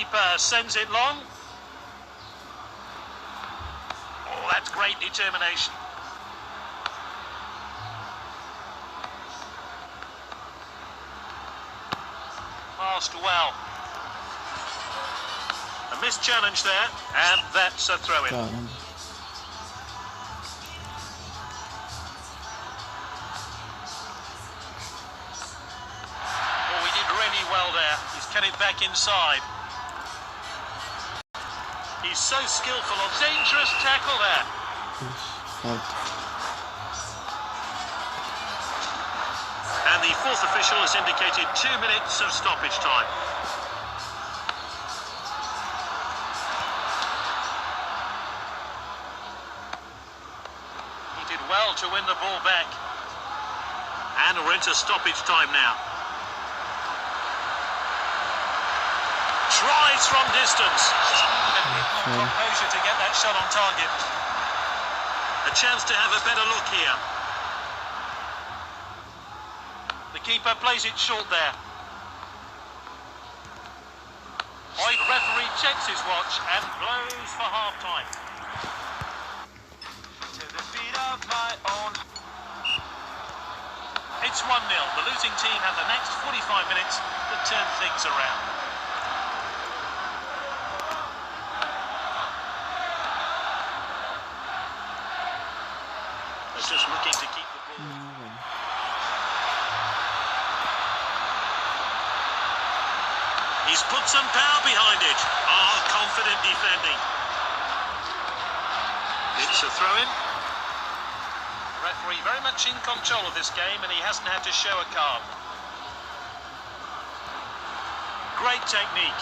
keeper sends it long. Oh, that's great determination. Passed well. A missed challenge there, and that's a throw-in. Oh, he did really well there. He's cut it back inside. He's so skillful on dangerous tackle there. And the fourth official has indicated 2 minutes of stoppage time. He did well to win the ball back. And we're into stoppage time now. Tries from distance. Composure to get that shot on target. A chance to have a better look here. The keeper plays it short there. The referee checks his watch and blows for half-time. To the beat of my own. It's 1-0. The losing team have the next 45 minutes to turn things around. They're just looking to keep the ball. He's put some power behind it. Oh, confident defending. It's a throw-in. The referee very much in control of this game, and he hasn't had to show a card. Great technique.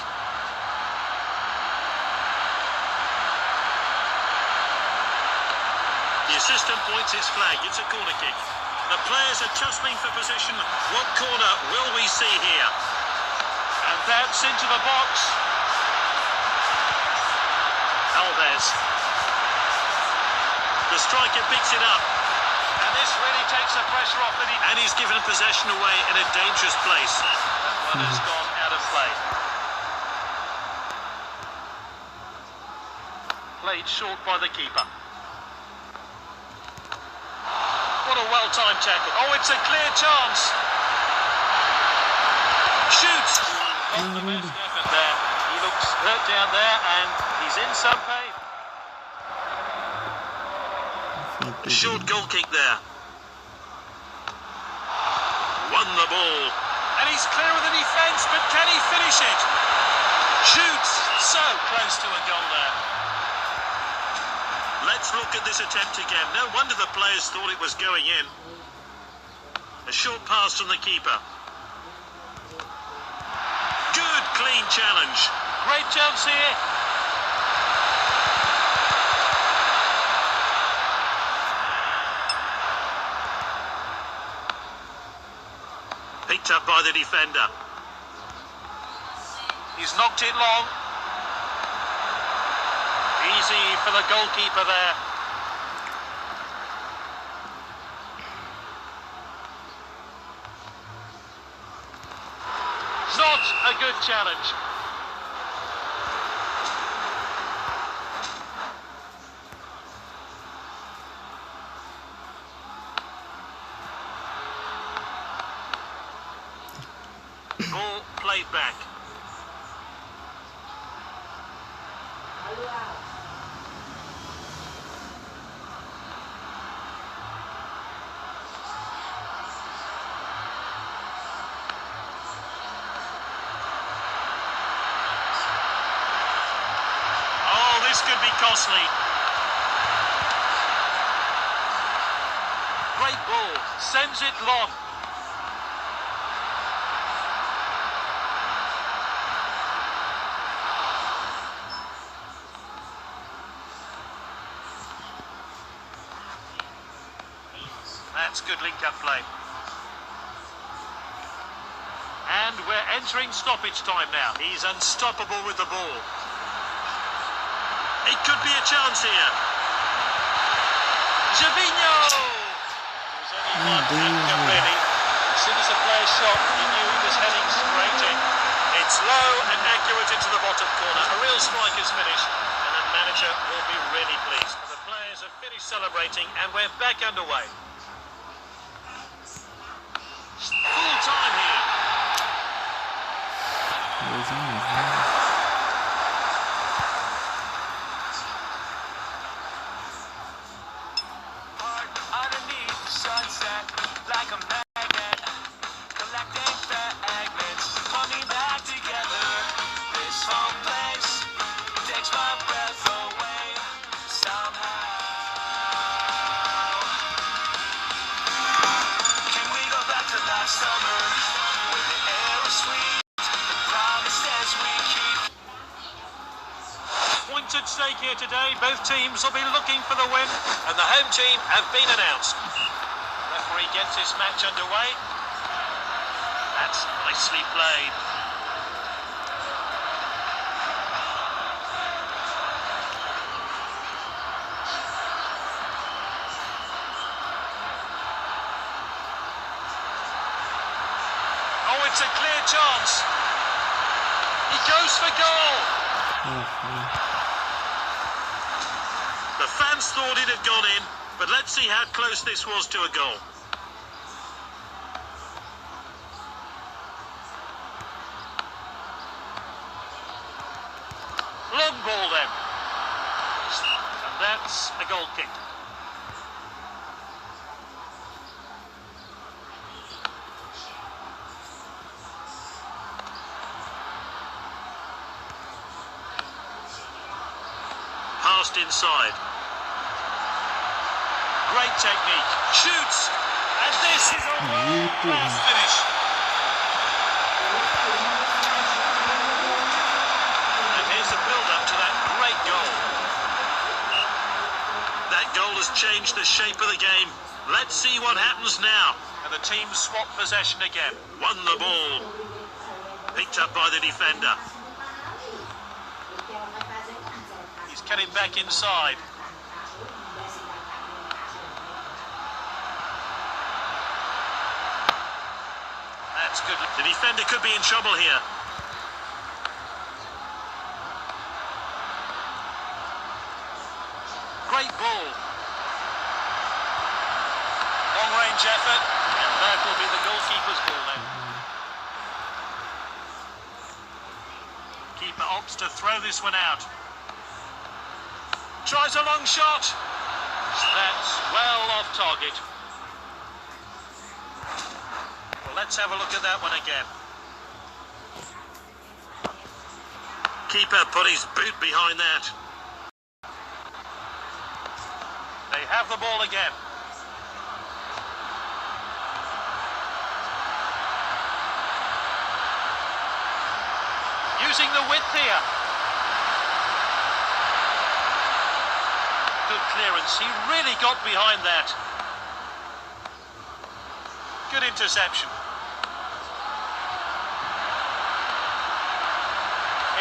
The assistant points his flag. It's a corner kick. The players are tussling for position. What corner will we see here? And that's into the box. Alves. The striker picks it up. And this really takes the pressure off. And he's given possession away in a dangerous place. That one has gone out of play. Played short by the keeper. What a well-timed tackle. Oh, it's a clear chance. Shoots. Not the best effort there. He looks hurt down there and he's in some pain. A short goal kick there. Won the ball. And he's clear of the defence, but can he finish it? Shoots. So close to a goal there. Let's look at this attempt again. No wonder the players thought it was going in. A short pass from the keeper. Good, clean challenge. Great chance here. Picked up by the defender. He's knocked it long. Easy for the goalkeeper there. Not a good challenge. Ball played back. This could be costly. Great ball, sends it long. That's good link-up play. And we're entering stoppage time now. He's unstoppable with the ball. It could be a chance here. Gervinho! There's only one link-up really. As soon as the player shot, he knew he was heading straight in. It's low and accurate into the bottom corner. A real striker's finish, and the manager will be really pleased. The players have finished celebrating, and we're back underway. Full time here. Underneath the sunset, like a magnet, collecting fragments, coming back together. This whole place takes my breath away somehow. Can we go back to last summer, when the air was sweet, the promises we keep? Points at stake here today. Both teams will be looking for the win, and the home team have been announced. Referee gets this match underway. That's nicely played. Oh, it's a clear chance. He goes for goal. The fans thought it had gone in, but let's see how close this was to a goal. Long ball then. And that's a goal kick. Passed inside. Great technique. Shoots. And this is a world-class finish. And here's the build-up to that great goal. That goal has changed the shape of the game. Let's see what happens now. And the team swap possession again. Won the ball. Picked up by the defender. He's cutting back inside. That's good. The defender could be in trouble here. Great ball. Long range effort, and that will be the goalkeeper's ball then. Keeper opts to throw this one out. Tries a long shot. That's well off target. Well, let's have a look at that one again. Keeper put his boot behind that. They have the ball again. Using the width here. Good clearance. He really got behind that. Good interception.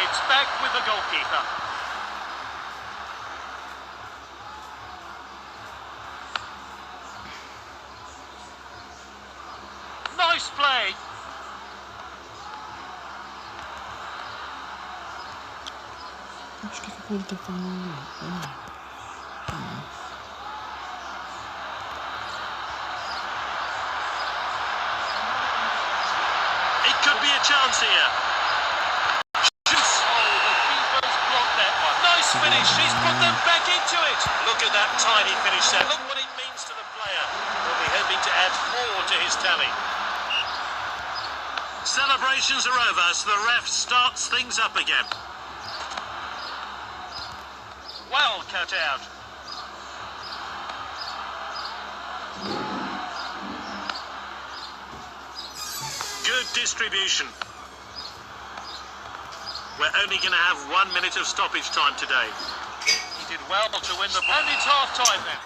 It's back with the goalkeeper. Nice play. Acho que ficou tentando. It could be a chance here. Shoots. Oh, the keeper's blocked that one. Nice finish. He's put them back into it. Look at that tiny finish there. Look what it means to the player. He'll be hoping to add 4 to his tally. Celebrations are over, so the ref starts things up again. Well cut out. Good distribution. We're only going to have 1 minute of stoppage time today. He did well to win the ball. And it's half time then.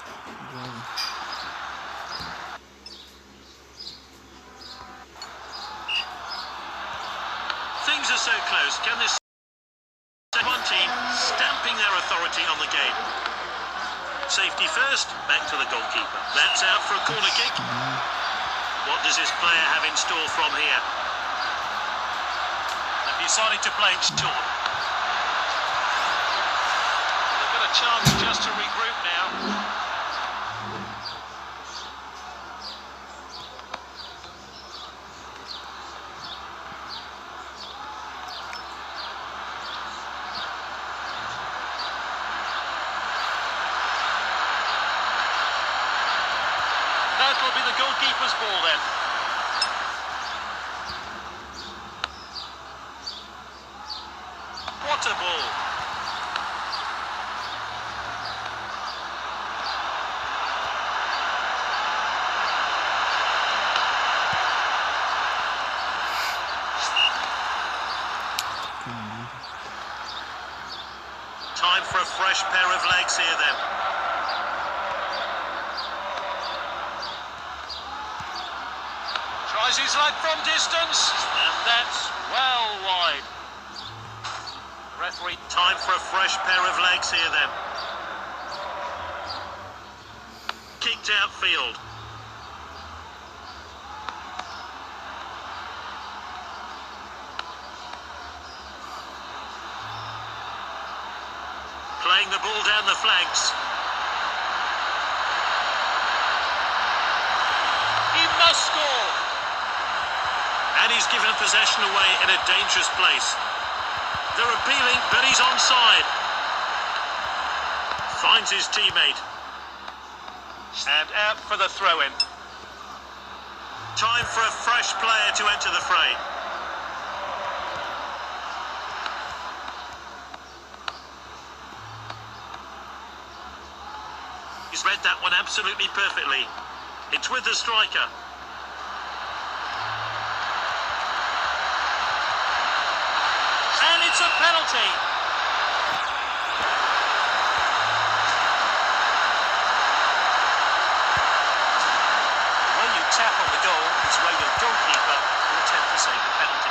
Things are so close. Can this one team stamping their authority on the game? Safety first, back to the goalkeeper. That's out for a corner kick. What does this player have in store from here? And Decided to play it short. They've got a chance just to regroup now. That'll be the goalkeeper's ball then. What a ball. Time for a fresh pair of legs here then. Tries his luck from distance, and that's well wide. Referee, time for a fresh pair of legs here then. Kicked outfield. Playing the ball down the flanks. He must score. And he's given possession away in a dangerous place. They're appealing, but he's onside. Finds his teammate. And out for the throw-in. Time for a fresh player to enter the fray. He's read that one absolutely perfectly. It's with the striker. And it's a penalty. When you tap on the goal, it's where your goalkeeper will attempt to save the penalty.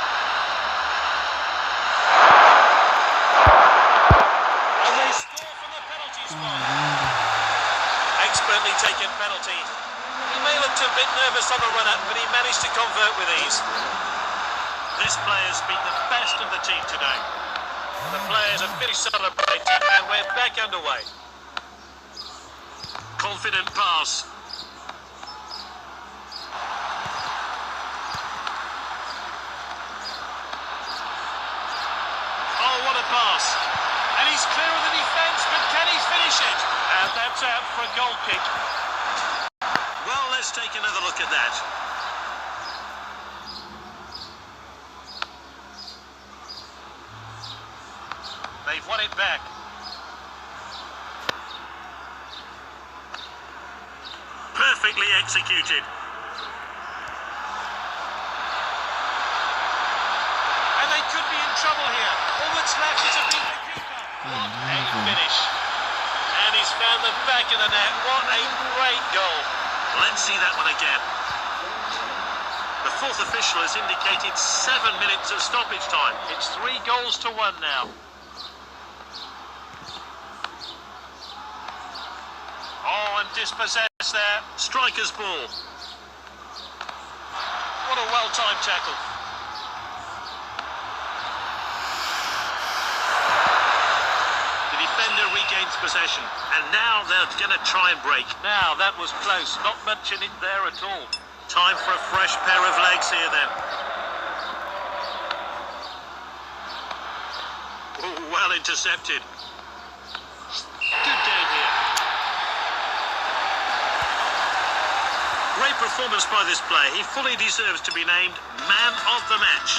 And they score from the penalty spot. Expertly taken penalty. He may look a bit nervous on the run-up, but he managed to convert with ease. This player's been the best of the team today. The players have finished celebrating, and we're back underway. Confident pass. Oh, what a pass. And he's clear of the defence, but can he finish it? And that's out for a goal kick. Well, let's take another look at that. They've won it back. Perfectly executed. And they could be in trouble here. All that's left is a beat the keeper. What a finish. And he's found the back of the net. What a great goal. Let's see that one again. The fourth official has indicated 7 minutes of stoppage time. It's 3-1 now. Oh, and dispossessed there. Striker's ball. What a well-timed tackle. The defender regains possession, and now they're going to try and break. Now, that was close. Not much in it there at all. Time for a fresh pair of legs here then. Oh, well intercepted. Good game here. Great performance by this player. He fully deserves to be named man of the match.